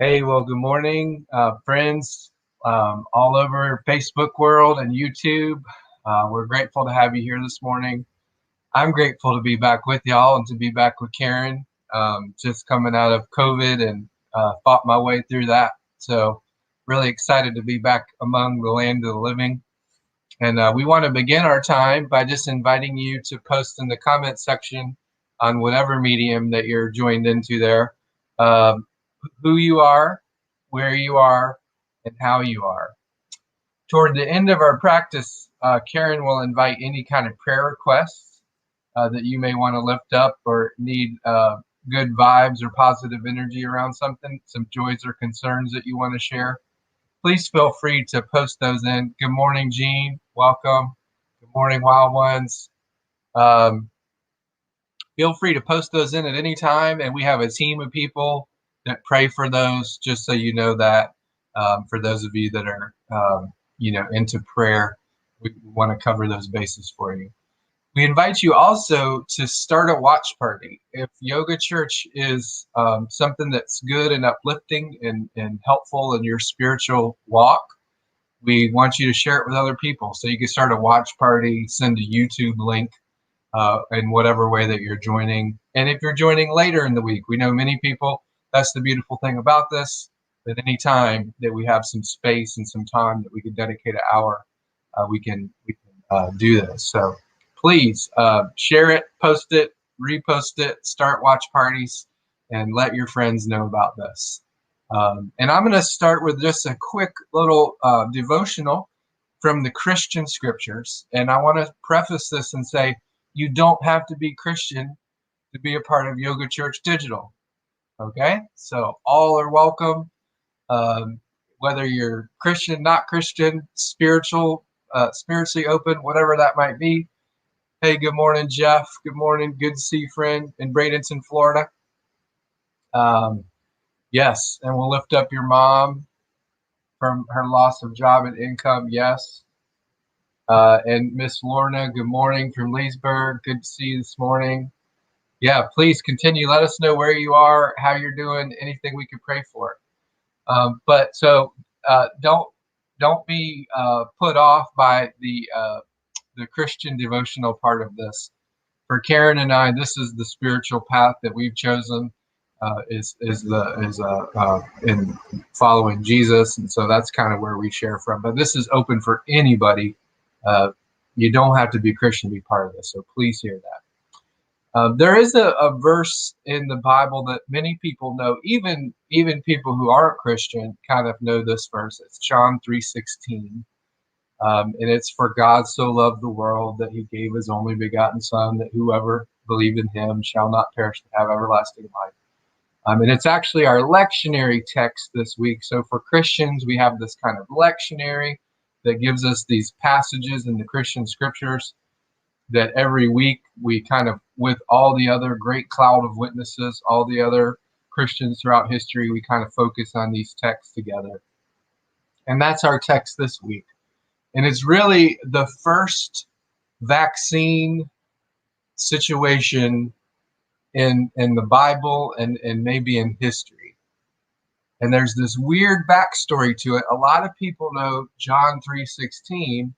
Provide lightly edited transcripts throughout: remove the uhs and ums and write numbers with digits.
Hey, well, good morning, friends all over Facebook world and YouTube. We're grateful to have you here this morning. I'm grateful to be back with y'all and to be back with Karen, just coming out of COVID and fought my way through that. So really excited to be back among the land of the living. And we want to begin our time by just inviting you to post in the comment section on whatever medium that you're joined into there, who you are, where you are, and how you are. Toward the end of our practice, Karen will invite any kind of prayer requests that you may want to lift up or need good vibes or positive energy around something, some joys or concerns that you want to share. Please feel free to post those in. Good morning, Jean. Welcome. Good morning, Wild Ones. Feel free to post those in at any time, and we have a team of people that pray for those, just so you know that. For those of you that are, into prayer, we want to cover those bases for you. We invite you also to start a watch party. If Yoga Church is something that's good and uplifting and helpful in your spiritual walk, we want you to share it with other people. So you can start a watch party, send a YouTube link in whatever way that you're joining. And if you're joining later in the week, we know many people, that's the beautiful thing about this, that any time that we have some space and some time that we can dedicate an hour, we can do this. So please share it, post it, repost it, start watch parties, and let your friends know about this. And I'm going to start with just a quick little devotional from the Christian scriptures. And I want to preface this and say, you don't have to be Christian to be a part of Yoga Church Digital. Okay? So all are welcome. Whether you're Christian, not Christian, spiritually open, whatever that might be. Hey, good morning, Jeff. Good morning. Good to see you, friend, in Bradenton, Florida. Yes, and we'll lift up your mom from her loss of job and income. Yes. And Miss Lorna, good morning from Leesburg. Good to see you this morning. Yeah, please continue. Let us know where you are, how you're doing, anything we can pray for. But don't be put off by the Christian devotional part of this. For Karen and I, this is the spiritual path that we've chosen. Is in following Jesus, and so that's kind of where we share from. But this is open for anybody. You don't have to be Christian to be part of this, so please hear that. There is a verse in the Bible that many people know, even people who aren't Christian kind of know this verse. It's John 3:16, and it's, for God so loved the world that he gave his only begotten Son, that whoever believed in him shall not perish but have everlasting life. And it's actually our lectionary text this week. So for Christians, we have this kind of lectionary that gives us these passages in the Christian scriptures that every week we kind of, with all the other great cloud of witnesses, all the other Christians throughout history, we kind of focus on these texts together. And that's our text this week. And it's really the first vaccine situation in the Bible and maybe in history. And there's this weird backstory to it. A lot of people know John 3:16,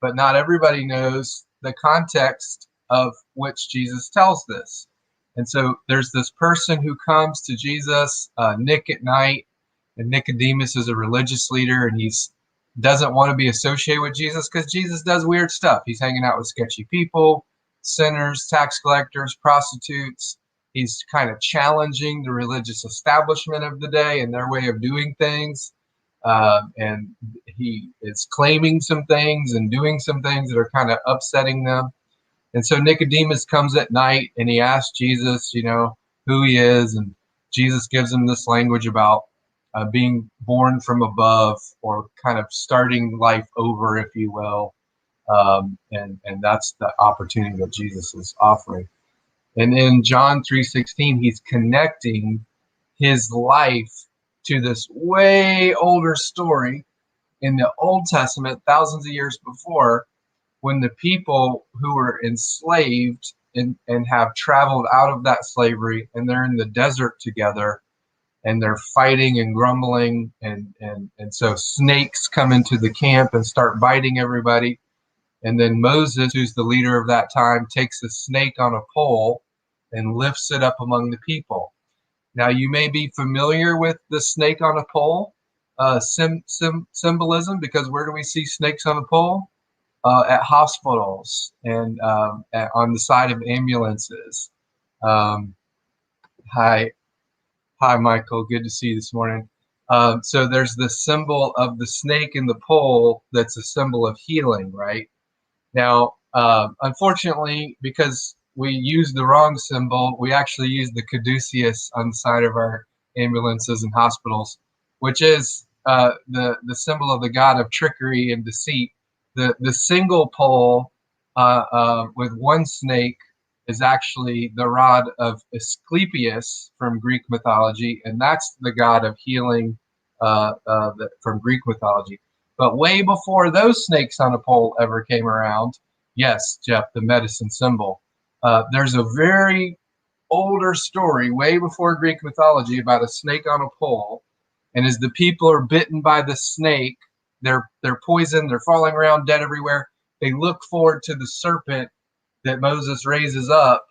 but not everybody knows the context of which Jesus tells this. And so there's this person who comes to Jesus, Nick at night, and Nicodemus is a religious leader, and he's doesn't want to be associated with Jesus because Jesus does weird stuff. He's hanging out with sketchy people, sinners, tax collectors, prostitutes. He's kind of challenging the religious establishment of the day and their way of doing things. And he is claiming some things and doing some things that are kind of upsetting them. And so Nicodemus comes at night and he asks Jesus, who he is. And Jesus gives him this language about being born from above, or kind of starting life over, if you will. And that's the opportunity that Jesus is offering. And in John 3:16, he's connecting his life to this way older story in the Old Testament, thousands of years before, when the people who were enslaved and have traveled out of that slavery, and they're in the desert together, and they're fighting and grumbling, and so snakes come into the camp and start biting everybody. And then Moses, who's the leader of that time, takes a snake on a pole and lifts it up among the people. Now, you may be familiar with the snake on a pole symbolism, because where do we see snakes on a pole? At hospitals and on the side of ambulances. Hi, Michael. Good to see you this morning. So there's the symbol of the snake in the pole that's a symbol of healing, right? Now, unfortunately, because we used the wrong symbol, we actually used the caduceus on the side of our ambulances and hospitals, which is the symbol of the god of trickery and deceit. The single pole with one snake is actually the rod of Asclepius from Greek mythology, and that's the god of healing from Greek mythology. But way before those snakes on a pole ever came around, yes, Jeff, the medicine symbol, there's a very older story way before Greek mythology about a snake on a pole. And as the people are bitten by the snake, they're poisoned, they're falling around dead everywhere. They look forward to the serpent that Moses raises up,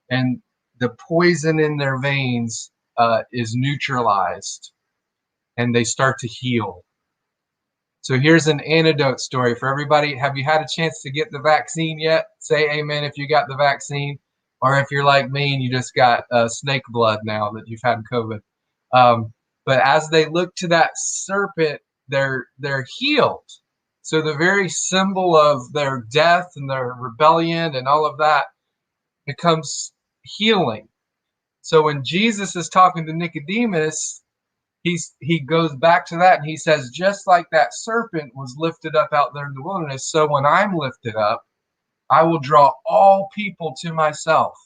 and the poison in their veins is neutralized, and they start to heal. So here's an antidote story for everybody. Have you had a chance to get the vaccine yet? Say amen if you got the vaccine, or if you're like me and you just got snake blood now that you've had COVID. But as they look to that serpent, they're healed. So the very symbol of their death and their rebellion and all of that becomes healing. So when Jesus is talking to Nicodemus, he goes back to that and he says, just like that serpent was lifted up out there in the wilderness, so when I'm lifted up, I will draw all people to myself.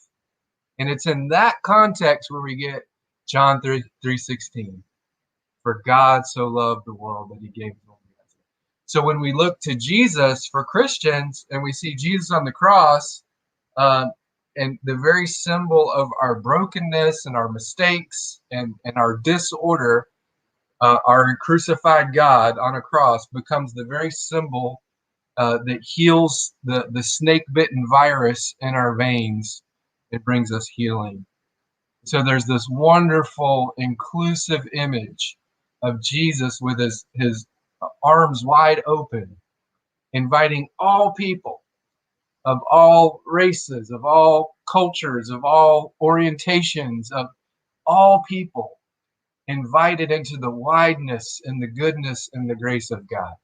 And it's in that context where we get John 3:16. For God so loved the world that he gave his only Son. So when we look to Jesus for Christians and we see Jesus on the cross, and the very symbol of our brokenness and our mistakes and our disorder, our crucified God on a cross becomes the very symbol that heals the snake-bitten virus in our veins. It brings us healing. So there's this wonderful, inclusive image of Jesus with his arms wide open, inviting all people of all races, of all cultures, of all orientations, of all people, invited into the wideness and the goodness and the grace of God.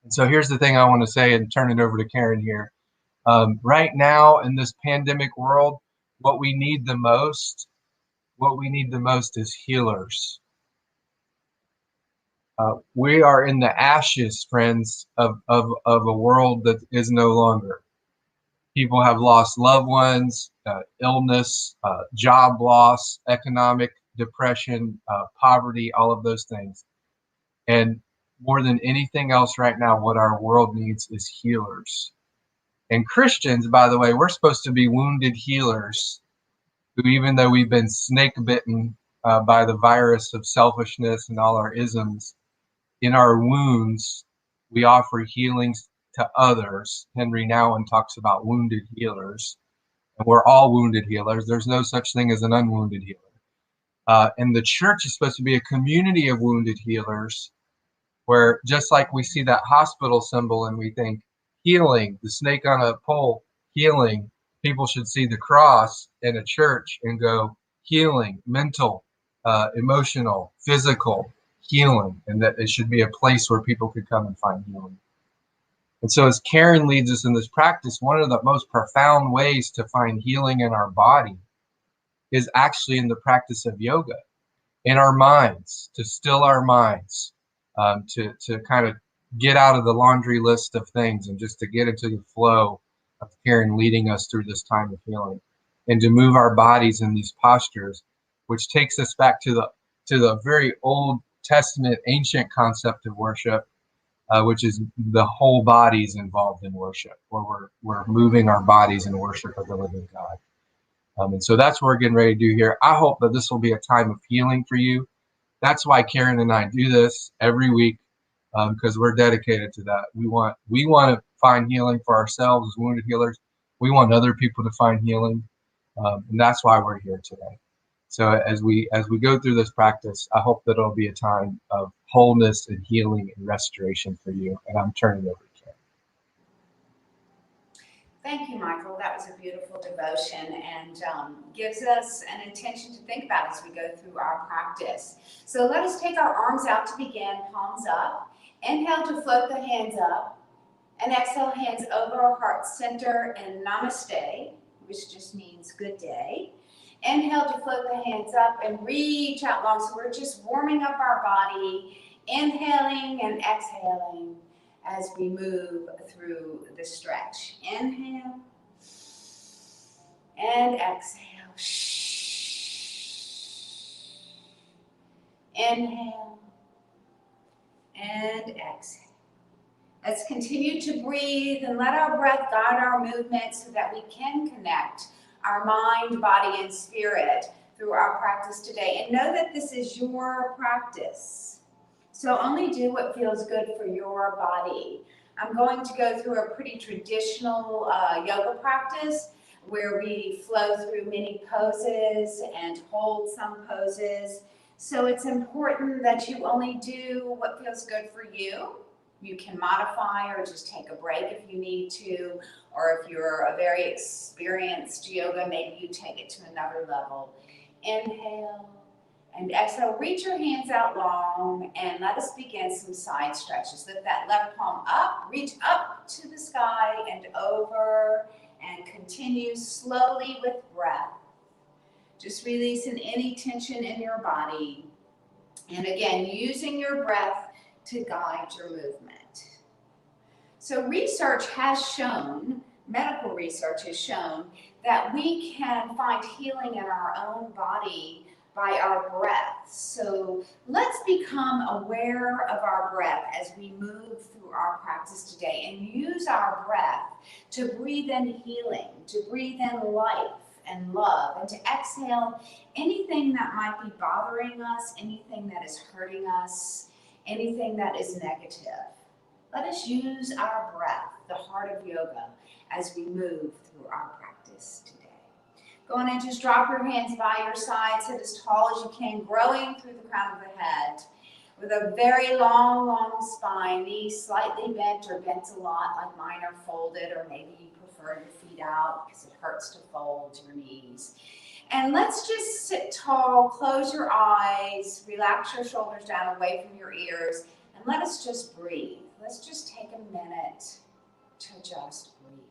And so here's the thing I want to say and turn it over to Karen here. Right now in this pandemic world, what we need the most is healers. We are in the ashes, friends, of a world that is no longer. People have lost loved ones, illness, job loss, economic depression, poverty, all of those things. And more than anything else right now, what our world needs is healers. And Christians, by the way, we're supposed to be wounded healers who, even though we've been snake bitten by the virus of selfishness and all our isms, in our wounds, we offer healings to others. Henry Nouwen talks about wounded healers, and we're all wounded healers. There's no such thing as an unwounded healer. And the church is supposed to be a community of wounded healers, where just like we see that hospital symbol and we think healing, the snake on a pole, healing, people should see the cross in a church and go healing, mental, emotional, physical healing, and that it should be a place where people could come and find healing. And so as Karen leads us in this practice, one of the most profound ways to find healing in our body is actually in the practice of yoga, in our minds, to still our minds, to kind of get out of the laundry list of things and just to get into the flow of Karen leading us through this time of healing, and to move our bodies in these postures, which takes us back to the very Old Testament ancient concept of worship, which is the whole body's involved in worship, where we're moving our bodies in worship of the living God. And so that's what we're getting ready to do here. I hope that this will be a time of healing for you. That's why Karen and I do this every week, because we're dedicated to that. We want to find healing for ourselves as wounded healers. We want other people to find healing, and that's why we're here today. So as we go through this practice, I hope that it'll be a time of wholeness and healing and restoration for you. And I'm turning over to Karen. Thank you, Michael. That was a beautiful devotion and gives us an intention to think about as we go through our practice. So let us take our arms out to begin, palms up. Inhale to float the hands up, and exhale, hands over our heart center in Namaste, which just means good day. Inhale to float the hands up and reach out long. So we're just warming up our body, inhaling and exhaling as we move through the stretch. Inhale and exhale. Inhale and exhale. Let's continue to breathe and let our breath guide our movement so that we can connect our mind, body, and spirit through our practice today. And know that this is your practice. So only do what feels good for your body. I'm going to go through a pretty traditional yoga practice where we flow through many poses and hold some poses. So it's important that you only do what feels good for you. You can modify or just take a break if you need to, or if you're a very experienced yoga, maybe you take it to another level. Inhale and exhale. Reach your hands out long and let us begin some side stretches. Lift that left palm up, reach up to the sky and over, and continue slowly with breath. Just releasing any tension in your body. And again, using your breath to guide your movement. So research has shown, medical research has shown, that we can find healing in our own body by our breath. So let's become aware of our breath as we move through our practice today and use our breath to breathe in healing, to breathe in life and love, and to exhale anything that might be bothering us, anything that is hurting us, anything that is negative. Let us use our breath, the heart of yoga, as we move through our practice today. Go on and just drop your hands by your side, sit as tall as you can, growing through the crown of the head, with a very long spine, knees slightly bent or bent a lot, like mine are folded, or maybe you prefer your feet out because it hurts to fold your knees. And let's just sit tall, close your eyes, relax your shoulders down away from your ears, and let us just breathe. Let's just take a minute to just breathe.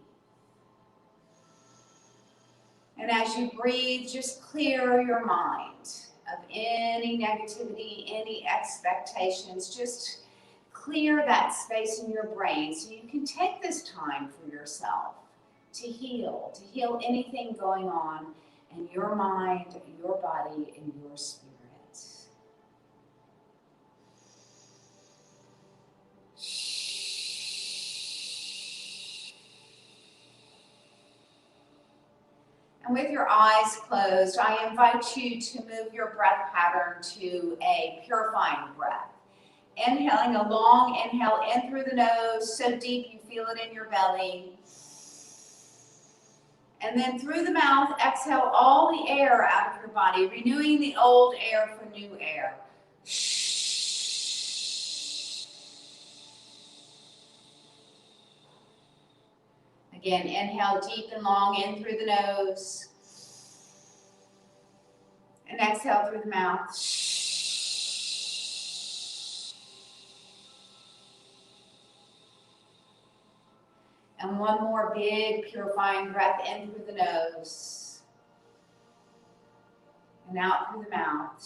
And as you breathe, just clear your mind of any negativity, any expectations. Just clear that space in your brain so you can take this time for yourself to heal anything going on in your mind, your body, and your spirit. And with your eyes closed, I invite you to move your breath pattern to a purifying breath. Inhaling a long inhale in through the nose, so deep you feel it in your belly. And then through the mouth, exhale all the air out of your body, renewing the old air for new air. Again, inhale deep and long in through the nose. And exhale through the mouth. And one more big purifying breath in through the nose. And out through the mouth.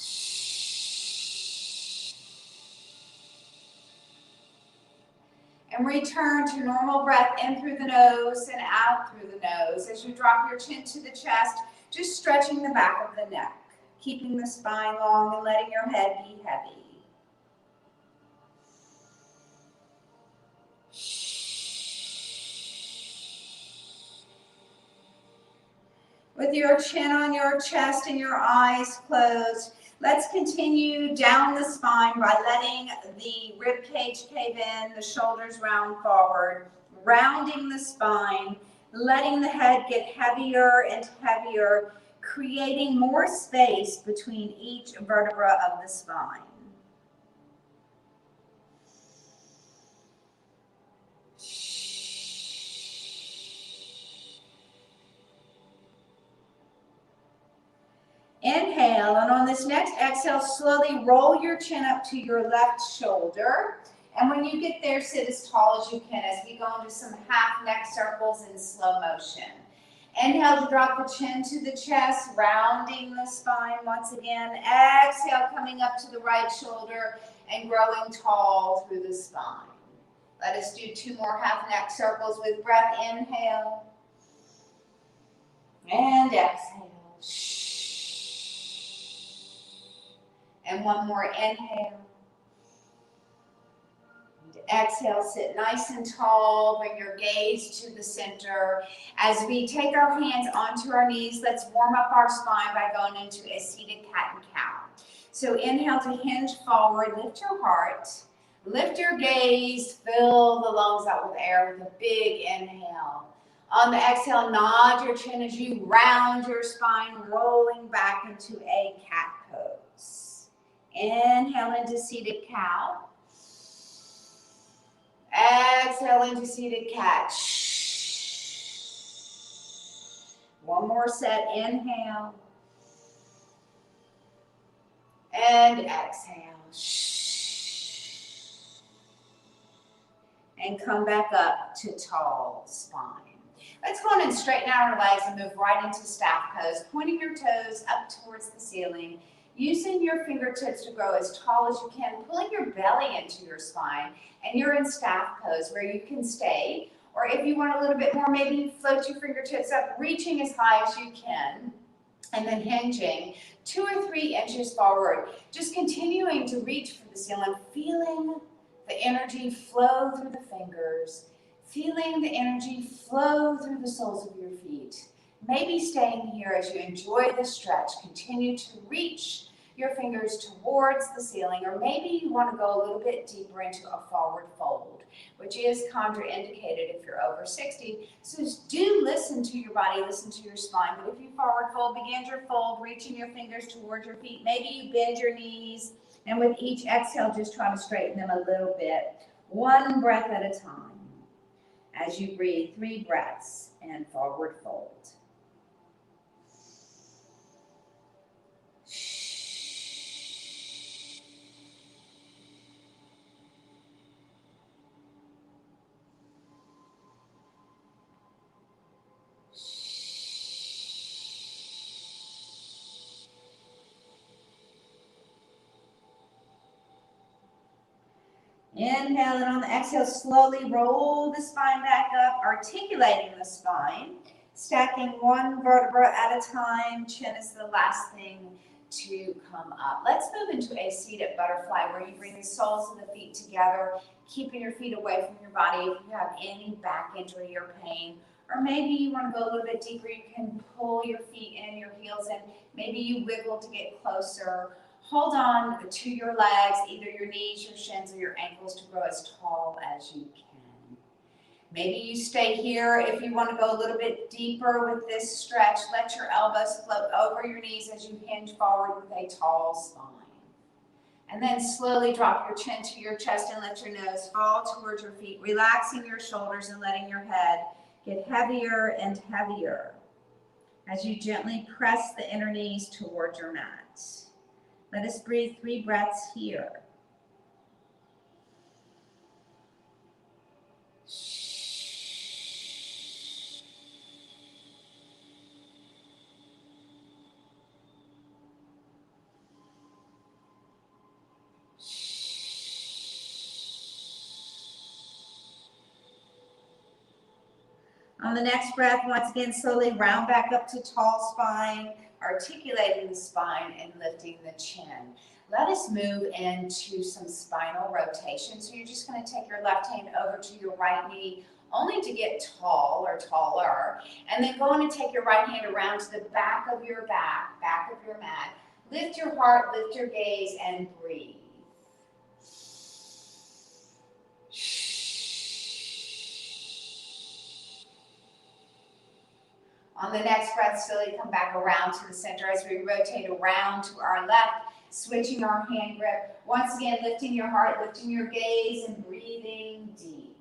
And return to normal breath in through the nose and out through the nose. As you drop your chin to the chest, just stretching the back of the neck, keeping the spine long and letting your head be heavy. with your chin on your chest and your eyes closed. Let's continue down the spine by letting the rib cage cave in, the shoulders round forward, rounding the spine, letting the head get heavier and heavier, creating more space between each vertebra of the spine. Inhale, and on this next exhale, slowly roll your chin up to your left shoulder. And when you get there, sit as tall as you can as we go into some half neck circles in slow motion. Inhale to drop the chin to the chest, rounding the spine once again. Exhale, coming up to the right shoulder and growing tall through the spine. Let us do 2 more half neck circles with breath. Inhale and exhale. And 1 more inhale. And exhale, sit nice and tall. Bring your gaze to the center. As we take our hands onto our knees, let's warm up our spine by going into a seated cat and cow. So inhale to hinge forward, lift your heart, lift your gaze, fill the lungs out with air with a big inhale. On the exhale, nod your chin as you round your spine, rolling back into a cat pose. Inhale into seated cow. Exhale into seated cat. 1 more set. Inhale. And exhale. And come back up to tall spine. Let's go on and straighten out our legs and move right into staff pose, pointing your toes up towards the ceiling, using your fingertips to grow as tall as you can, pulling your belly into your spine, and you're in staff pose where you can stay, or if you want a little bit more, maybe float your fingertips up, reaching as high as you can, and then hinging 2 or 3 inches forward, just continuing to reach for the ceiling, feeling the energy flow through the fingers, feeling the energy flow through the soles of your feet. Maybe staying here as you enjoy the stretch. Continue to reach your fingers towards the ceiling, or maybe you want to go a little bit deeper into a forward fold, which is contraindicated if you're over 60. So do listen to your body, listen to your spine. But if you forward fold, begin your fold, reaching your fingers towards your feet. Maybe you bend your knees, and with each exhale, just try to straighten them a little bit. 1 breath at a time. As you breathe, 3 breaths and forward fold. Inhale, and on the exhale, slowly roll the spine back up, articulating the spine, stacking 1 vertebra at a time. Chin is the last thing to come up. Let's move into a seated butterfly where you bring the soles of the feet together, keeping your feet away from your body. If you have any back injury or pain, or maybe you want to go a little bit deeper, you can pull your feet in, your heels in. Maybe you wiggle to get closer. Hold on to your legs, either your knees, your shins, or your ankles to grow as tall as you can. Maybe you stay here. If you want to go a little bit deeper with this stretch, let your elbows float over your knees as you hinge forward with a tall spine. And then slowly drop your chin to your chest and let your nose fall towards your feet, relaxing your shoulders and letting your head get heavier and heavier as you gently press the inner knees toward your mat. Let us breathe 3 breaths here. On the next breath, once again, slowly round back up to tall spine, articulating the spine and lifting the chin. Let us move into some spinal rotation. So you're just going to take your left hand over to your right knee, only to get tall or taller. And then go on and take your right hand around to the back of your back of your mat. Lift your heart, lift your gaze, and breathe. On the next breath, slowly come back around to the center as we rotate around to our left, switching our hand grip. Once again, lifting your heart, lifting your gaze, and breathing deep.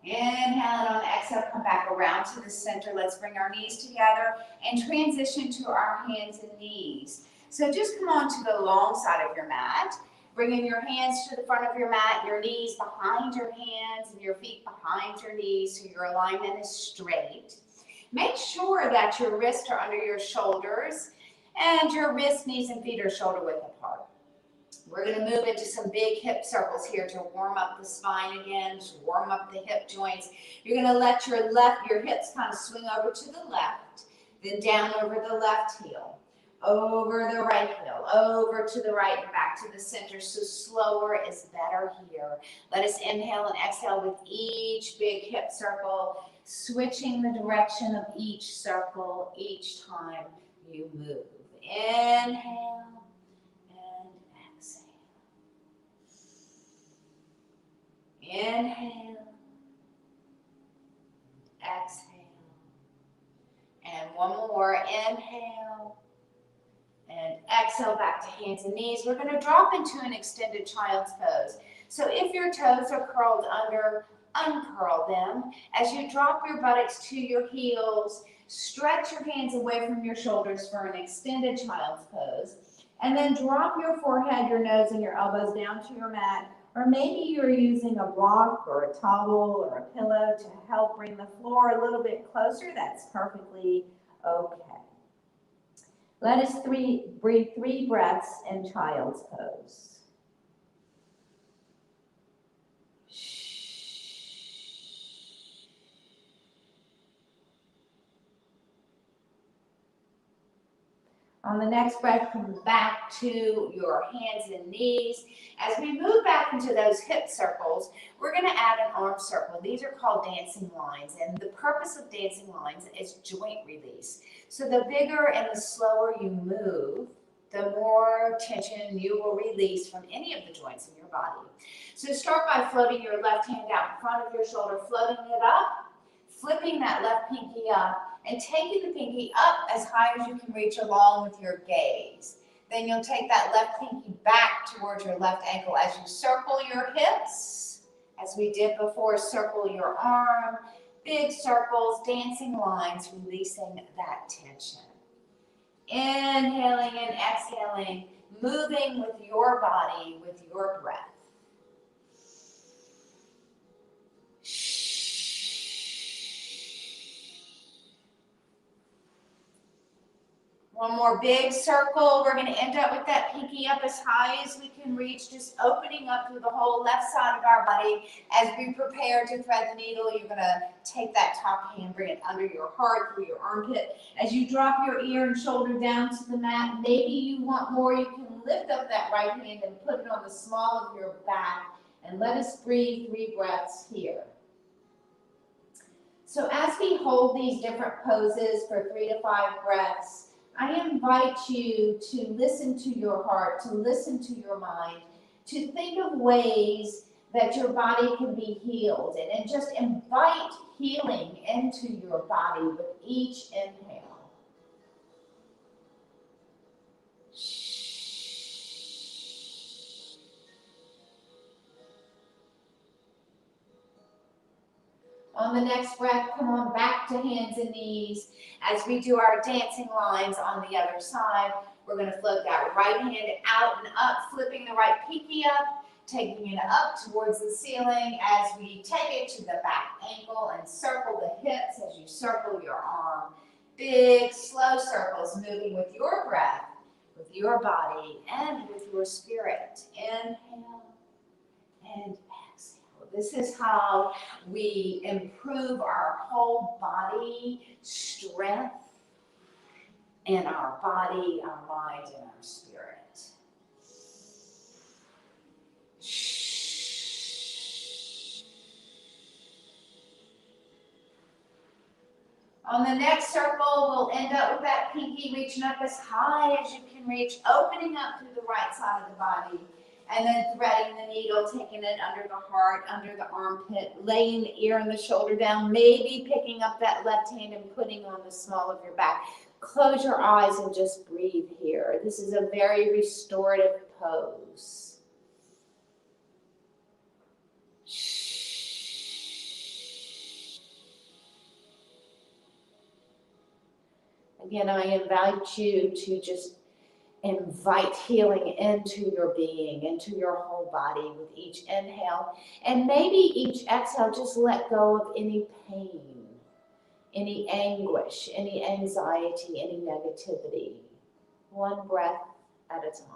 Inhale, and on the exhale, come back around to the center. Let's bring our knees together and transition to our hands and knees. So just come on to the long side of your mat, bringing your hands to the front of your mat, your knees behind your hands, and your feet behind your knees so your alignment is straight. Make sure that your wrists are under your shoulders and your wrists, knees, and feet are shoulder width apart. We're going to move into some big hip circles here to warm up the spine again, to warm up the hip joints. You're going to let your hips kind of swing over to the left, then down over the left heel, over the right heel, over to the right and back to the center. So slower is better here. Let us inhale and exhale with each big hip circle, switching the direction of each circle each time you move. Inhale. Inhale, exhale, and one more. Inhale, and exhale back to hands and knees. We're going to drop into an extended child's pose. So if your toes are curled under, uncurl them. As you drop your buttocks to your heels, stretch your hands away from your shoulders for an extended child's pose. And then drop your forehead, your nose, and your elbows down to your mat. Or maybe you're using a block or a towel or a pillow to help bring the floor a little bit closer. That's perfectly okay. Let us breathe 3 breaths in child's pose. On the next breath, come back to your hands and knees. As we move back into those hip circles, we're going to add an arm circle. These are called dancing lines, and the purpose of dancing lines is joint release. So the bigger and the slower you move, the more tension you will release from any of the joints in your body. So start by floating your left hand out in front of your shoulder, floating it up, flipping that left pinky up, and taking the pinky up as high as you can reach along with your gaze. Then you'll take that left pinky back towards your left ankle as you circle your hips. As we did before, circle your arm. Big circles, dancing lines, releasing that tension. Inhaling and exhaling, moving with your body, with your breath. One more big circle. We're going to end up with that pinky up as high as we can reach, just opening up through the whole left side of our body. As we prepare to thread the needle, you're going to take that top hand, bring it under your heart, through your armpit. As you drop your ear and shoulder down to the mat, maybe you want more, you can lift up that right hand and put it on the small of your back. And let us breathe 3 breaths here. So as we hold these different poses for 3 to 5 breaths, I invite you to listen to your heart, to listen to your mind, to think of ways that your body can be healed, and just invite healing into your body with each inhale. On the next breath, come on back to hands and knees. As we do our dancing lines on the other side, we're going to float that right hand out and up, flipping the right pinky up, taking it up towards the ceiling as we take it to the back ankle and circle the hips as you circle your arm. Big, slow circles, moving with your breath, with your body, and with your spirit. Inhale and exhale. This is how we improve our whole body strength in our body, our mind, and our spirit. On the next circle, we'll end up with that pinky reaching up as high as you can reach, opening up through the right side of the body, and then threading the needle, taking it under the heart, under the armpit, laying the ear and the shoulder down, maybe picking up that left hand and putting on the small of your back. Close your eyes and just breathe here. This is a very restorative pose. Again, I invite you to just invite healing into your being, into your whole body with each inhale. And maybe each exhale, just let go of any pain, any anguish, any anxiety, any negativity. One breath at a time.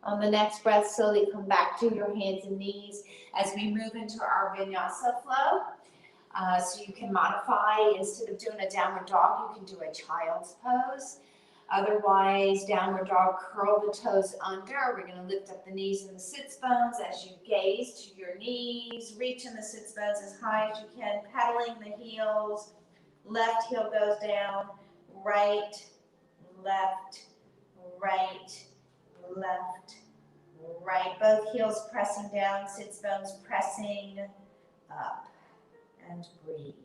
On the next breath, slowly come back to your hands and knees as we move into our Vinyasa Flow. So you can modify, instead of doing a downward dog, you can do a child's pose. Otherwise, downward dog, curl the toes under. We're going to lift up the knees and the sits bones as you gaze to your knees, reaching the sits bones as high as you can, pedaling the heels. Left heel goes down, right, left, right, left, right. Both heels pressing down, sits bones pressing up, and breathe.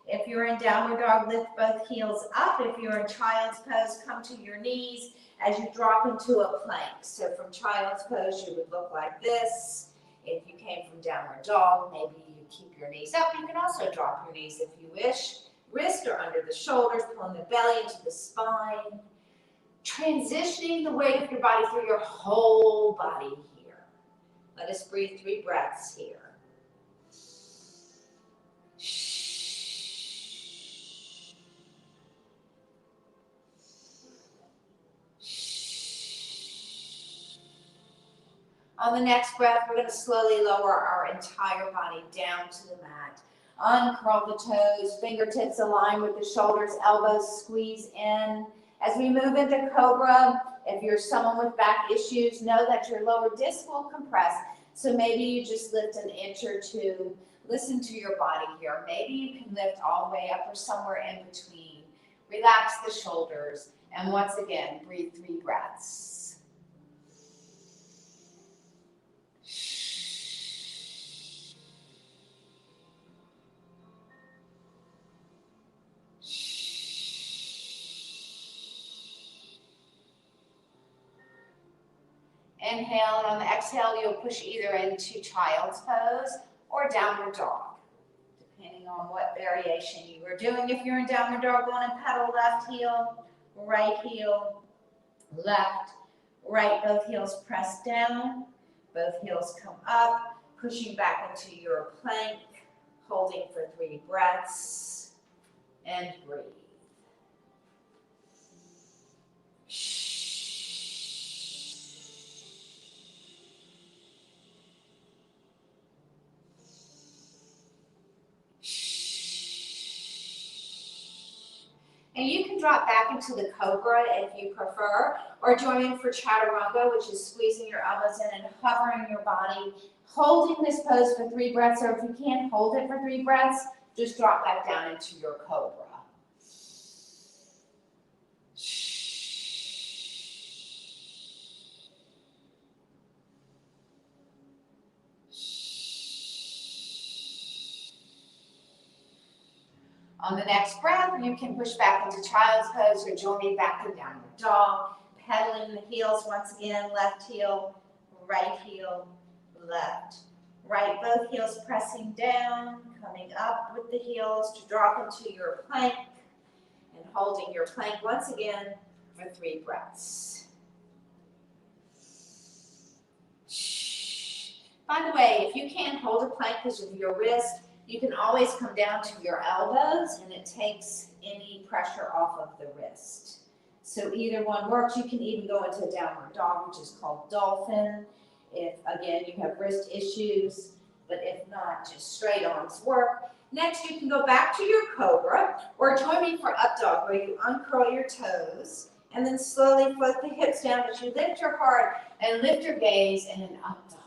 If you're in downward dog, lift both heels up. If you're in child's pose, come to your knees as you drop into a plank. So from child's pose, you would look like this. If you came from downward dog, maybe you keep your knees up. You can also drop your knees if you wish. Wrists are under the shoulders, pulling the belly into the spine. Transitioning the weight of your body through your whole body here. Let us breathe 3 breaths here. On the next breath, we're going to slowly lower our entire body down to the mat. Uncurl the toes, fingertips align with the shoulders, elbows squeeze in. As we move into Cobra, if you're someone with back issues, know that your lower disc will compress. So maybe you just lift an inch or two. Listen to your body here. Maybe you can lift all the way up or somewhere in between. Relax the shoulders. And once again, breathe 3 breaths. Inhale, and on the exhale, you'll push either into child's pose or downward dog, depending on what variation you are doing. If you're in downward dog, go on and pedal left heel, left, right. Both heels press down, both heels come up, pushing back into your plank, holding for 3 breaths, and breathe. And you can drop back into the Cobra if you prefer, or join in for Chaturanga, which is squeezing your elbows in and hovering your body, holding this pose for 3 breaths, or if you can't hold it for 3 breaths, just drop back down into your Cobra. On the next breath, you can push back into child's pose or join me back in downward dog, pedaling the heels once again, left heel, left, right. Both heels pressing down, coming up with the heels to drop into your plank and holding your plank once again for 3 breaths. By the way, if you can't hold a plank because of your wrist, You can always come down to your elbows, and it takes any pressure off of the wrist. So either one works. You can even go into a downward dog, which is called dolphin, if, again, you have wrist issues. But if not, just straight arms work. Next, you can go back to your Cobra, or join me for up dog, where you uncurl your toes, and then slowly float the hips down as you lift your heart and lift your gaze in an up dog.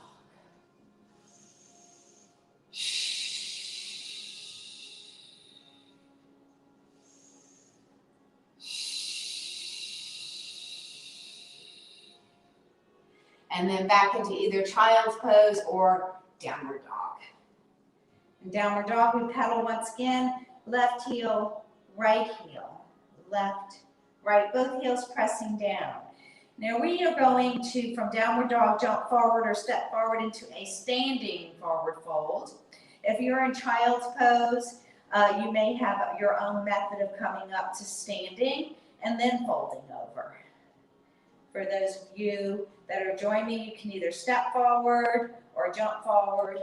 And then back into either child's pose or downward dog. In downward dog, we pedal once again, left heel, left, right, both heels pressing down. Now we are going to, from downward dog, jump forward or step forward into a standing forward fold. If you're in child's pose, you may have your own method of coming up to standing and then folding over. For those of you that are joining me, you can either step forward or jump forward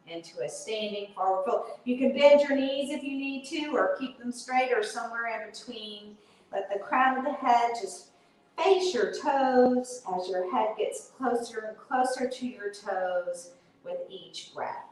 into a standing forward fold. You can bend your knees if you need to, or keep them straight, or somewhere in between. Let the crown of the head just face your toes as your head gets closer and closer to your toes with each breath.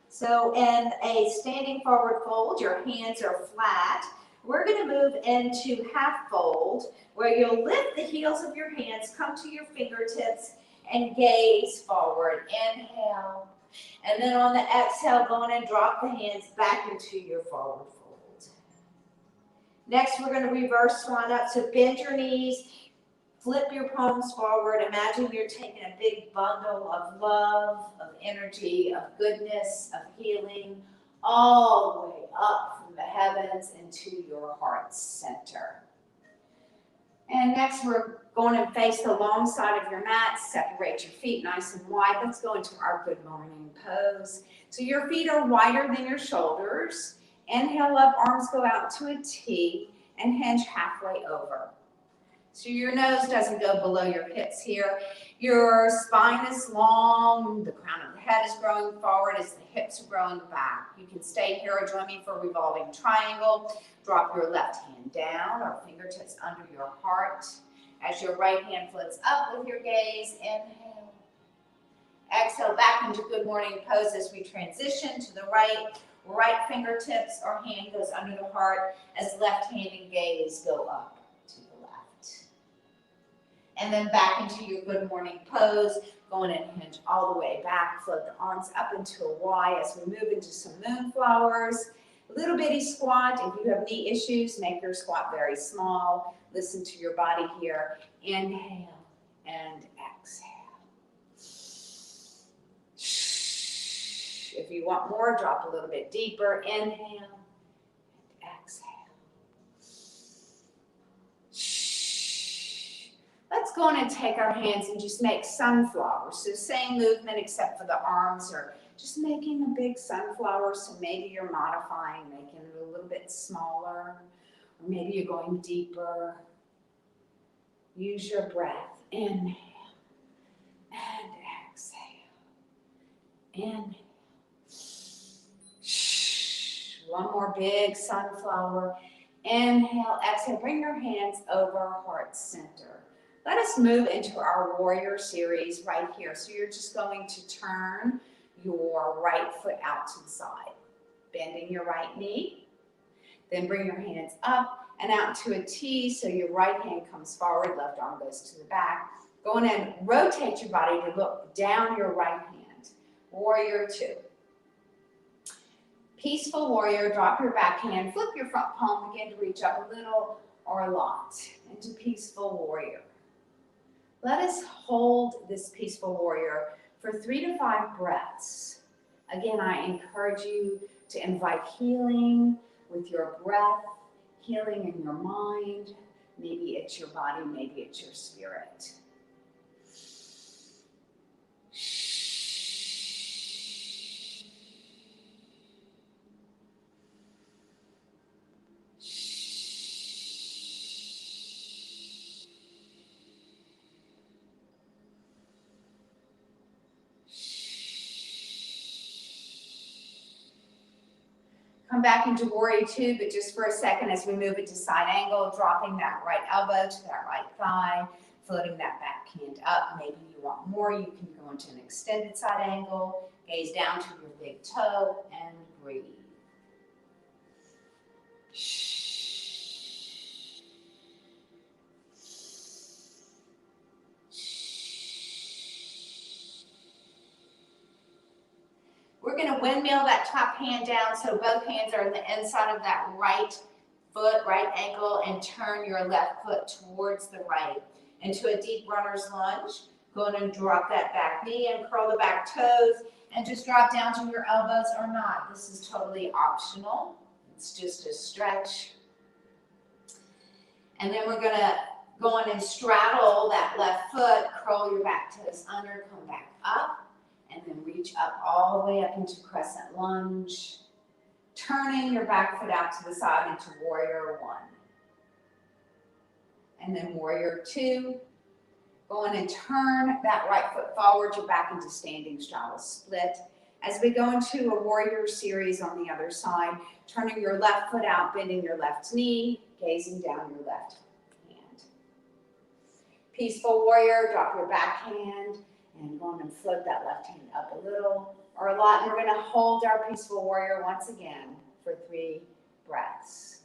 So in a standing forward fold, your hands are flat. We're going to move into half fold, where you'll lift the heels of your hands, come to your fingertips, and gaze forward. Inhale. And then on the exhale, go on and drop the hands back into your forward fold. Next, we're going to reverse Swan Up. So bend your knees, flip your palms forward. Imagine you're taking a big bundle of love, of energy, of goodness, of healing, all the way up from the heavens into your heart center. And next, we're going to face the long side of your mat. Separate your feet nice and wide. Let's go into our good morning pose. So your feet are wider than your shoulders. Inhale up, arms go out to a T, and hinge halfway over. So your nose doesn't go below your hips here. Your spine is long, the crown of the head is growing forward as the hips are growing back. You can stay here or join me for Revolving Triangle. Drop your left hand down or fingertips under your heart. As your right hand floats up with your gaze, inhale. Exhale back into good morning pose as we transition to the right. Right fingertips or hand goes under the heart as left hand and gaze go up to the left. And then back into your good morning pose, going and hinge all the way back. Float the arms up into a Y as we move into some moonflowers. Little bitty squat. If you have knee issues, make your squat very small. Listen to your body here. Inhale and exhale. If you want more, drop a little bit deeper. Inhale and exhale. Let's go on and take our hands and just make sunflowers. So same movement except for the arms, or just making a big sunflower. So maybe you're modifying, making it a little bit smaller, or maybe you're going deeper. Use your breath. Inhale and exhale. Inhale. One more big sunflower. Inhale, exhale. Bring your hands over heart center. Let us move into our warrior series right here. So you're just going to turn your right foot out to the side, bending your right knee. Then bring your hands up and out to a T, so your right hand comes forward, left arm goes to the back. Go on and rotate your body to look down your right hand. Warrior two. Peaceful warrior, drop your back hand, flip your front palm, begin to reach up a little or a lot into peaceful warrior. Let us hold this peaceful warrior for 3 to 5 breaths. Again, I encourage you to invite healing with your breath, healing in your mind. Maybe it's your body, maybe it's your spirit. back into warrior two, but just for a second as we move into side angle, dropping that right elbow to that right thigh, floating that back hand up. Maybe you want more, you can go into an extended side angle, gaze down to your big toe, and breathe. We're going to windmill that top hand down so both hands are on the inside of that right foot, right ankle, and turn your left foot towards the right into a deep runner's lunge. Go ahead and drop that back knee and curl the back toes and just drop down to your elbows or not. This is totally optional. It's just a stretch. And then we're going to go on and straddle that left foot, curl your back toes under, come back up. And then reach up all the way up into crescent lunge, turning your back foot out to the side into warrior one. And then warrior two. Go in and turn that right foot forward, you're back into standing straddle split. As we go into a warrior series on the other side, turning your left foot out, bending your left knee, gazing down your left hand. Peaceful warrior, drop your back hand, and go on and float that left hand up a little or a lot. And we're going to hold our peaceful warrior once again for 3 breaths.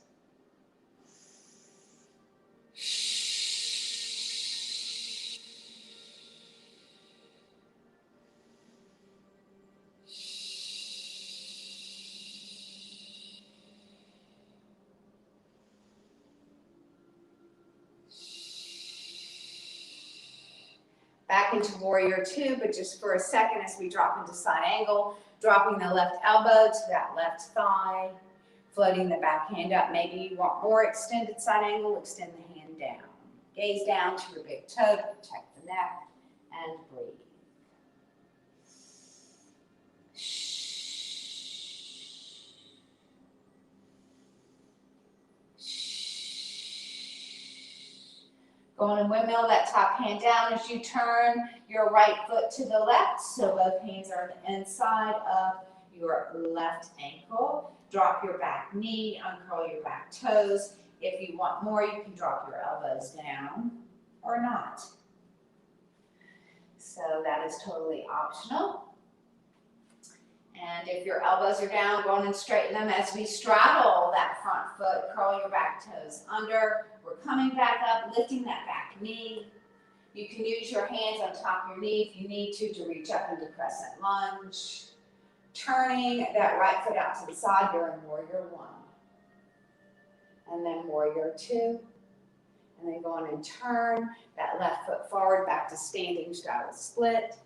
Back into warrior two, but just for a second as we drop into side angle, dropping the left elbow to that left thigh, floating the back hand up. Maybe you want more extended side angle, extend the hand down. Gaze down to your big toe to protect the neck, and breathe. Go on and windmill that top hand down as you turn your right foot to the left. So both hands are on the inside of your left ankle. Drop your back knee, uncurl your back toes. If you want more, you can drop your elbows down or not. So that is totally optional. And if your elbows are down, go on and straighten them as we straddle that front foot, curl your back toes under. We're coming back up, lifting that back knee. You can use your hands on top of your knee if you need to reach up into crescent lunge. Turning that right foot out to the side during warrior one. And then warrior two. And then go on and turn that left foot forward back to standing straddle split.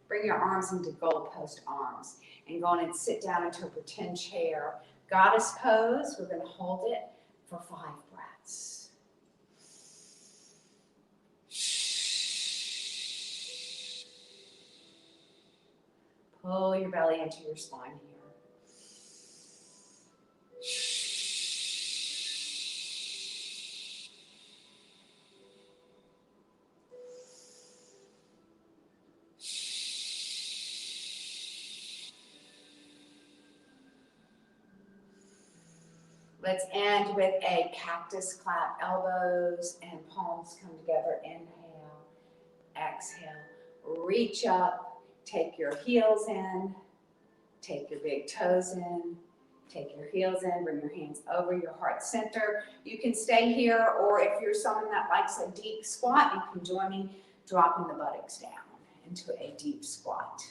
Bring your arms into goalpost arms. And go on and sit down into a pretend chair. Goddess pose, we're going to hold it for 5 breaths. Pull your belly into your spine here. Let's end with a cactus clap. Elbows and palms come together. Inhale, exhale, reach up. Take your heels in, take your big toes in, take your heels in, bring your hands over your heart center. You can stay here, or if you're someone that likes a deep squat, you can join me dropping the buttocks down into a deep squat.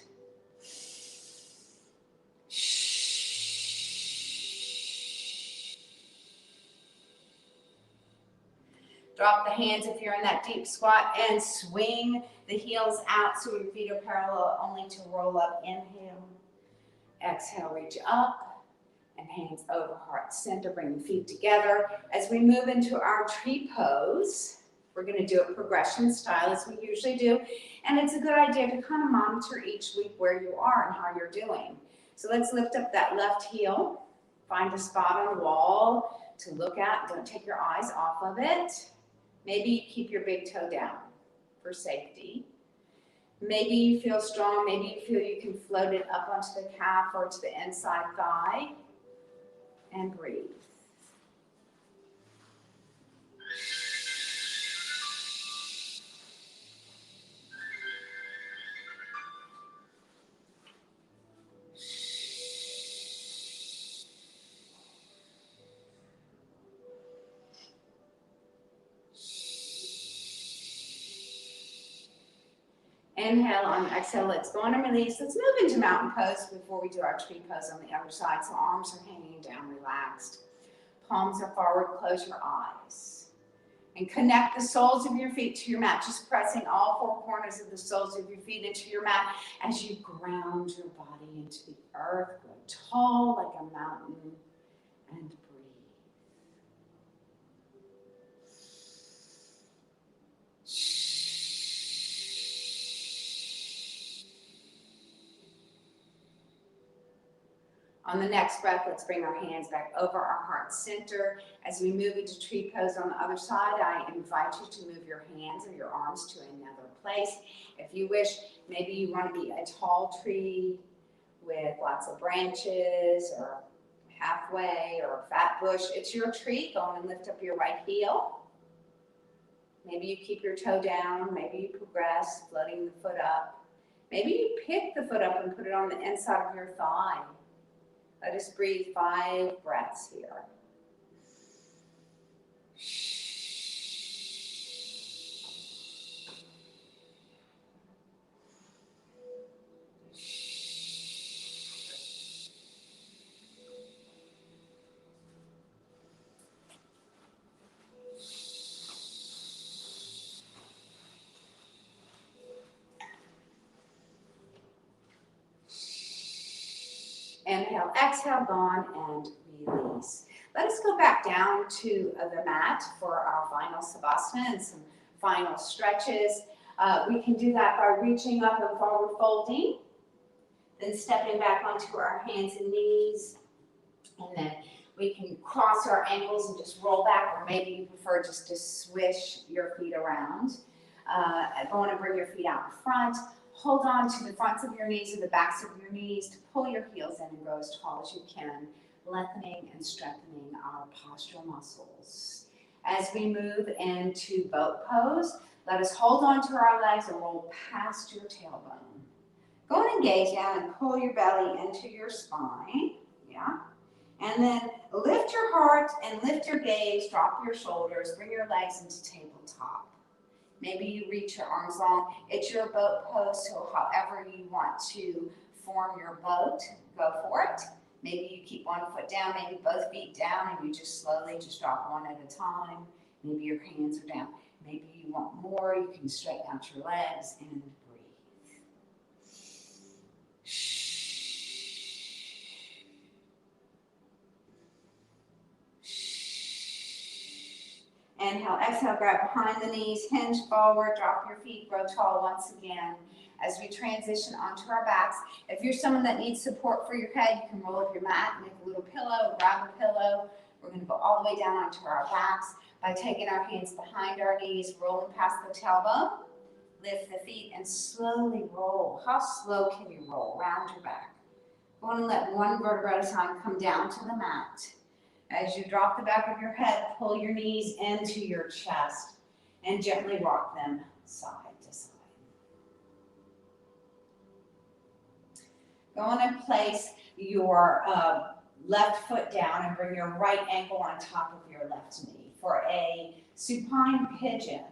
Drop the hands if you're in that deep squat and swing the heels out so your feet are parallel, only to roll up. Inhale, exhale, reach up, and hands over heart center. Bring the feet together. As we move into our tree pose, we're going to do it progression style as we usually do. And it's a good idea to kind of monitor each week where you are and how you're doing. So let's lift up that left heel. Find a spot on the wall to look at. Don't take your eyes off of it. Maybe keep your big toe down for safety. Maybe you feel strong. Maybe you feel you can float it up onto the calf or to the inside thigh. and breathe. Inhale on exhale, let's go on and release. Let's move into mountain pose before we do our tree pose on the other side. So arms are hanging down, relaxed. Palms are forward, close your eyes. And connect the soles of your feet to your mat, just pressing all four corners of the soles of your feet into your mat as you ground your body into the earth. Grow tall like a mountain and breathe. On the next breath, let's bring our hands back over our heart center. As we move into tree pose on the other side, I invite you to move your hands or your arms to another place. If you wish, maybe you want to be a tall tree with lots of branches, or halfway, or a fat bush. It's your tree. Go on and lift up your right heel. Maybe you keep your toe down. Maybe you progress, floating the foot up. Maybe you pick the foot up and put it on the inside of your thigh. Let us breathe 5 breaths here. Inhale, exhale, gone, and release. Let us go back down to the mat for our final Savasana and some final stretches. We can do that by reaching up and forward folding, then stepping back onto our hands and knees, and then we can cross our ankles and just roll back, or maybe you prefer just to swish your feet around. Go on and bring your feet out in front. Hold on to the fronts of your knees or the backs of your knees to pull your heels in and grow as tall as you can, lengthening and strengthening our postural muscles. As we move into boat pose, let us hold on to our legs and roll past your tailbone. Go on and gaze down and pull your belly into your spine. Yeah. And then lift your heart and lift your gaze, drop your shoulders, bring your legs into tabletop. Maybe you reach your arms long. It's your boat pose, so however you want to form your boat, go for it. Maybe you keep one foot down, maybe both feet down, and you just slowly just drop one at a time. Maybe your hands are down. Maybe you want more, you can straighten out your legs and breathe. Inhale, exhale, grab behind the knees, hinge forward, drop your feet, grow tall once again. As we transition onto our backs, if you're someone that needs support for your head, you can roll up your mat, make a little pillow, grab a pillow. We're going to go all the way down onto our backs by taking our hands behind our knees, rolling past the tailbone. Lift the feet and slowly roll. How slow can you roll? Round your back. Go on and let one vertebra at a time come down to the mat. As you drop the back of your head, pull your knees into your chest and gently rock them side to side. Go on and place your left foot down and bring your right ankle on top of your left knee for a supine pigeon.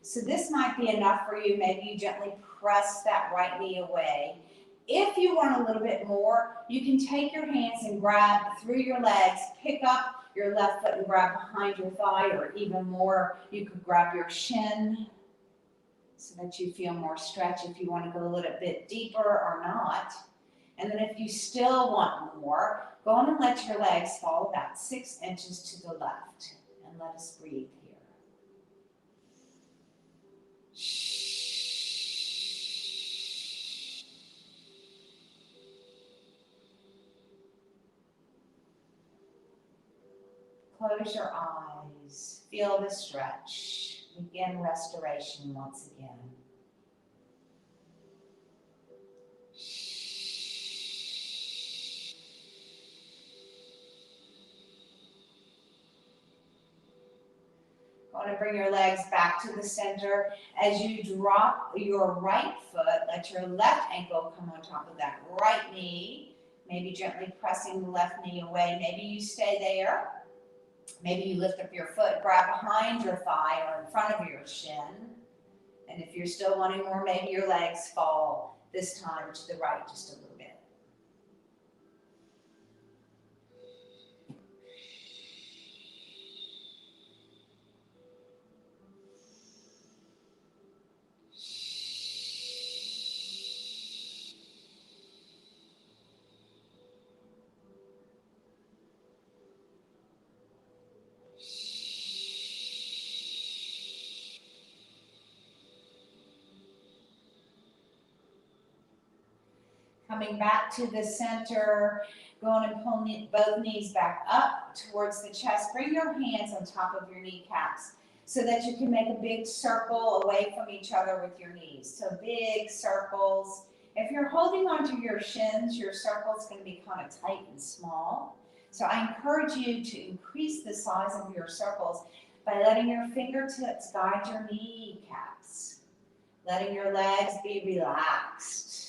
So this might be enough for you. Maybe you gently press that right knee away. If you want a little bit more, you can take your hands and grab through your legs, pick up your left foot and grab behind your thigh, or even more, you could grab your shin so that you feel more stretch if you want to go a little bit deeper or not. And then if you still want more, go on and let your legs fall about 6 inches to the left. And let us breathe here. Close your eyes. Feel the stretch. Begin restoration once again. Want to bring your legs back to the center. As you drop your right foot, let your left ankle come on top of that right knee. Maybe gently pressing the left knee away. Maybe you stay there. Maybe you lift up your foot, grab behind your thigh or in front of your shin. And if you're still wanting more, maybe your legs fall this time to the right just a little bit. Coming back to the center, going and pulling both knees back up towards the chest. Bring your hands on top of your kneecaps so that you can make a big circle away from each other with your knees. So big circles. If you're holding onto your shins, your circle's going to be kind of tight and small. So I encourage you to increase the size of your circles by letting your fingertips guide your kneecaps, letting your legs be relaxed.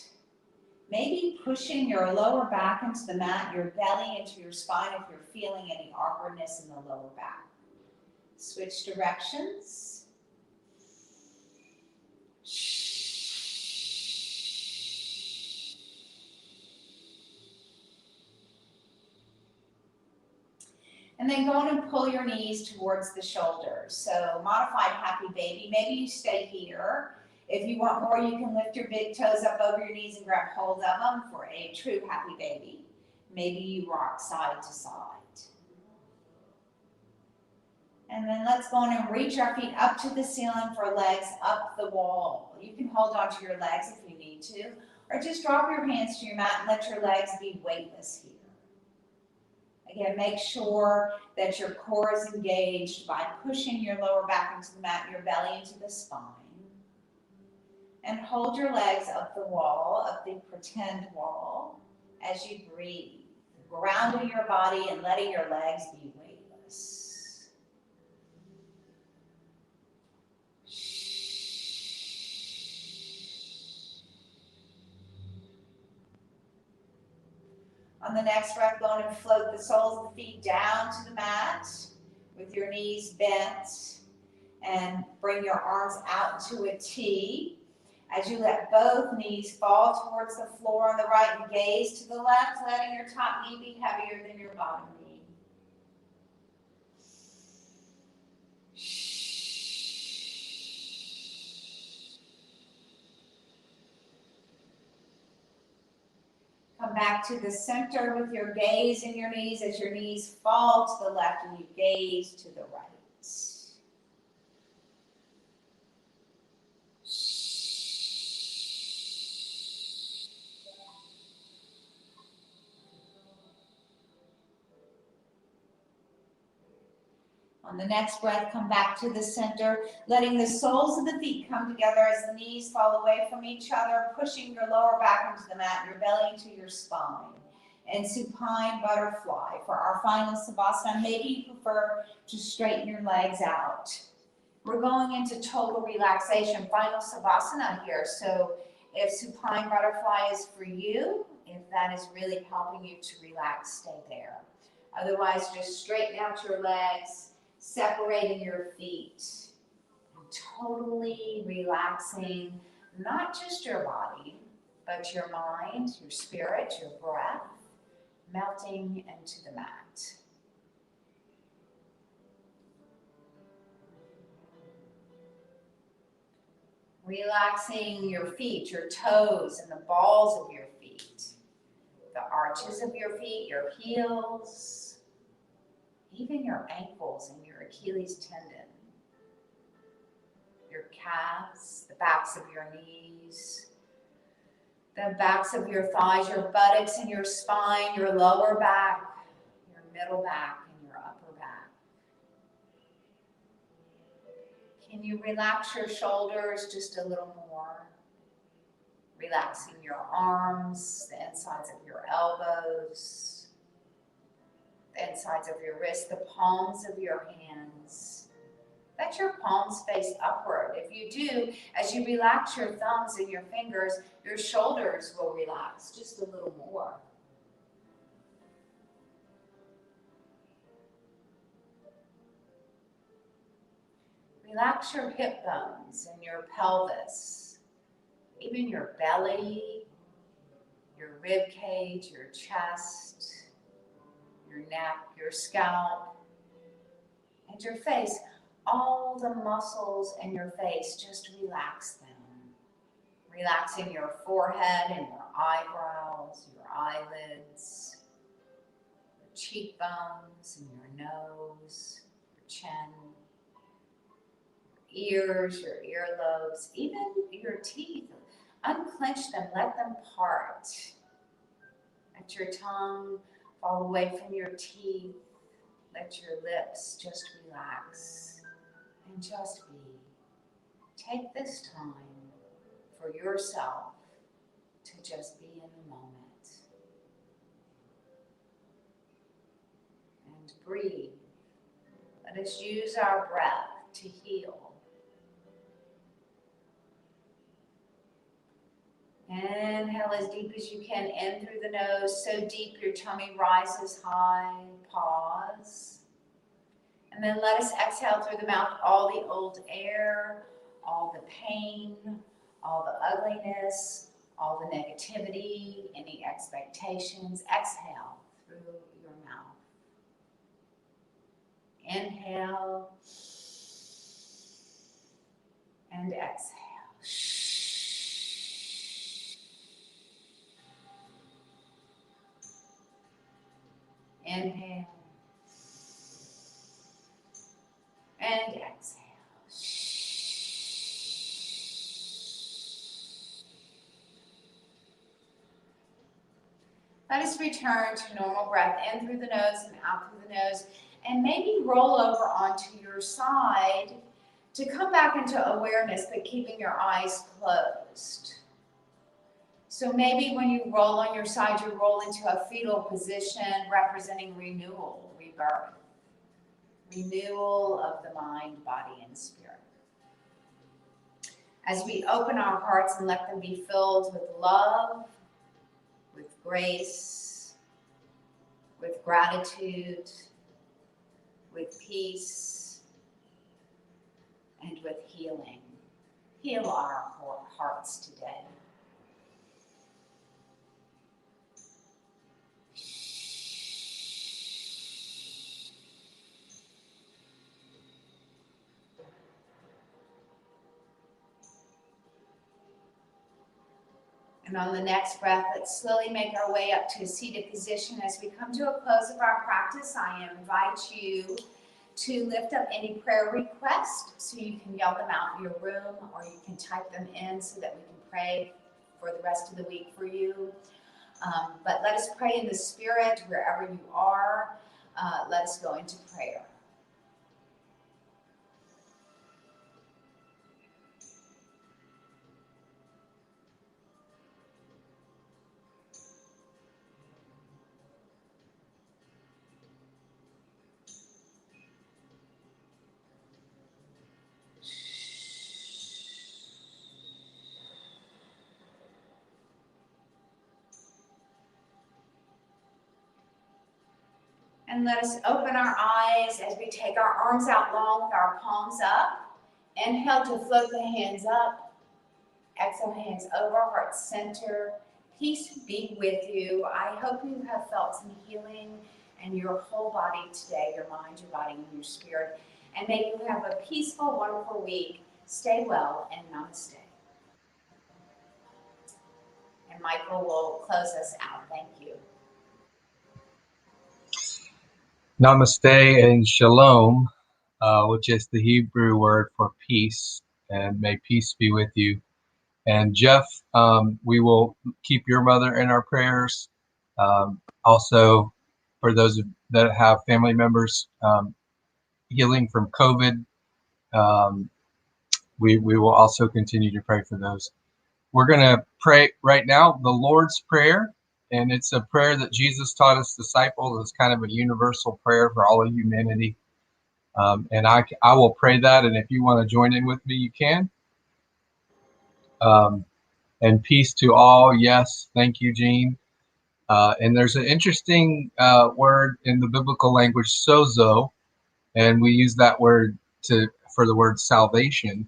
Maybe pushing your lower back into the mat, your belly into your spine if you're feeling any awkwardness in the lower back. Switch directions. And then go on and pull your knees towards the shoulders. So modified happy baby. Maybe you stay here. If you want more, you can lift your big toes up over your knees and grab hold of them for a true happy baby. Maybe you rock side to side. And then let's go on and reach our feet up to the ceiling for legs up the wall. You can hold onto your legs if you need to, or just drop your hands to your mat and let your legs be weightless here. Again, make sure that your core is engaged by pushing your lower back into the mat, your belly into the spine. And hold your legs up the wall, up the pretend wall, as you breathe, grounding your body and letting your legs be weightless. On the next breath, go on and float the soles of the feet down to the mat with your knees bent, and bring your arms out to a T. As you let both knees fall towards the floor on the right and gaze to the left, letting your top knee be heavier than your bottom knee. Come back to the center with your gaze in your knees as your knees fall to the left and you gaze to the right. On the next breath, come back to the center, letting the soles of the feet come together as the knees fall away from each other, pushing your lower back into the mat, your belly into your spine. And Supine Butterfly for our final Savasana. Maybe you prefer to straighten your legs out. We're going into total relaxation, final Savasana here. So if Supine Butterfly is for you, if that is really helping you to relax, stay there. Otherwise, just straighten out your legs, separating your feet, and totally relaxing, not just your body, but your mind, your spirit, your breath, melting into the mat. Relaxing your feet, your toes, and the balls of your feet, the arches of your feet, your heels, even your ankles and your Achilles tendon, your calves, the backs of your knees, the backs of your thighs, your buttocks and your spine, your lower back, your middle back, and your upper back. Can you relax your shoulders just a little more? Relaxing your arms, the insides of your elbows, the insides of your wrists, the palms of your hands, Let your palms face upward. If you do, as you relax your thumbs and your fingers, your shoulders will relax just a little more. Relax your hip bones and your pelvis, even your belly, your rib cage, your chest, your neck, your scalp, and your face. All the muscles in your face, just relax them. Relaxing your forehead and your eyebrows, your eyelids, your cheekbones and your nose, your chin, your ears, your earlobes, even your teeth. Unclench them, let them part. Let your tongue fall away from your teeth. Let your lips just relax and just be. Take this time for yourself to just be in the moment. And breathe. Let us use our breath to heal. Inhale as deep as you can in through the nose, so deep your tummy rises high. Pause. And then let us exhale through the mouth all the old air, all the pain, all the ugliness, all the negativity, any expectations. Exhale through your mouth. Inhale and exhale. Inhale and exhale. Let us return to normal breath in through the nose and out through the nose, and maybe roll over onto your side to come back into awareness, but keeping your eyes closed. So maybe when you roll on your side, you roll into a fetal position representing renewal, rebirth. Renewal of the mind, body, and spirit. As we open our hearts and let them be filled with love, with grace, with gratitude, with peace, and with healing. Heal our hearts today. And on the next breath, let's slowly make our way up to a seated position. As we come to a close of our practice, I invite you to lift up any prayer requests, so you can yell them out in your room, or you can type them in so that we can pray for the rest of the week for you. But let us pray in the spirit wherever you are. Let us go into prayer. And let us open our eyes as we take our arms out long with our palms up. Inhale to float the hands up. Exhale, hands over, heart center. Peace be with you. I hope you have felt some healing in your whole body today, your mind, your body, and your spirit. And may you have a peaceful, wonderful week. Stay well, and namaste. And Michael will close us out. Thank you. Namaste and shalom, which is the Hebrew word for peace, and may peace be with you. And Jeff, we will keep your mother in our prayers. Also, for those that have family members healing from COVID, we will also continue to pray for those. We're going to pray right now the Lord's Prayer, and it's a prayer that Jesus taught his disciples. It's kind of a universal prayer for all of humanity. And I will pray that. And if you want to join in with me, you can. And peace to all. Yes. Thank you, Jean. And there's an interesting word in the biblical language, sozo, and we use that word for the word salvation.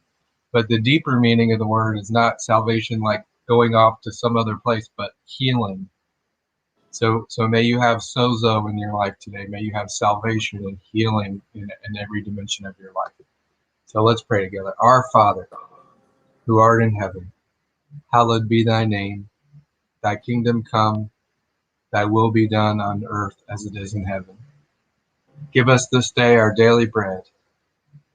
But the deeper meaning of the word is not salvation like going off to some other place, but healing. So may you have sozo in your life today. May you have salvation and healing in every dimension of your life. So let's pray together. Our Father, who art in heaven, hallowed be thy name. Thy kingdom come, thy will be done on earth as it is in heaven. Give us this day our daily bread,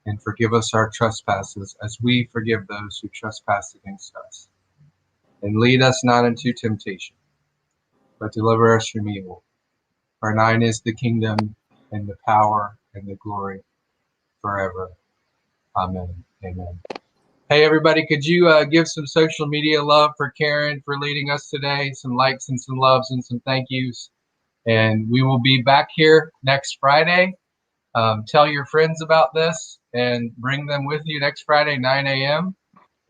and forgive us our trespasses as we forgive those who trespass against us. And lead us not into temptation, but deliver us from evil. For thine is the kingdom, and the power, and the glory forever. Amen. Amen. Hey, everybody, could you give some social media love for Karen for leading us today? Some likes and some loves and some thank yous. And we will be back here next Friday. Tell your friends about this and bring them with you next Friday, 9 a.m.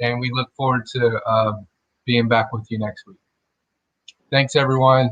And we look forward to being back with you next week. Thanks, everyone.